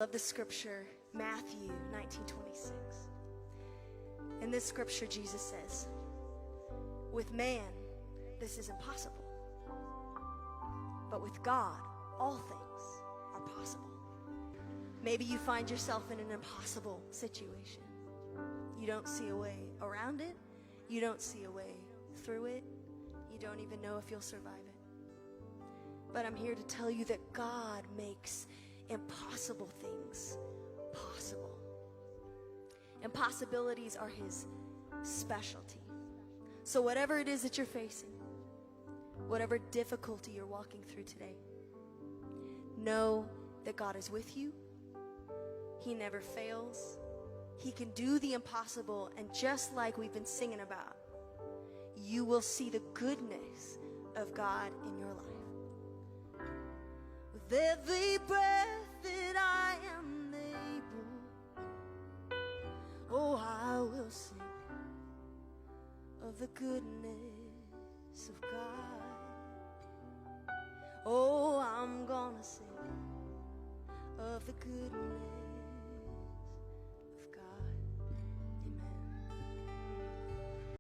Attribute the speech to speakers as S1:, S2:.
S1: Love the scripture, Matthew 19:26. In this scripture, Jesus says, with man, this is impossible. But with God, all things are possible. Maybe you find yourself in an impossible situation. You don't see a way around it. You don't see a way through it. You don't even know if you'll survive it. But I'm here to tell you that God makes impossible things possible. Impossibilities are His specialty. So whatever it is that you're facing, whatever difficulty you're walking through today, know that God is with you. He never fails. He can do the impossible, and just like we've been singing about, you will see the goodness of God in your life. With every breath that I am able, oh, I will sing of the goodness of God. Oh, I'm gonna sing of the goodness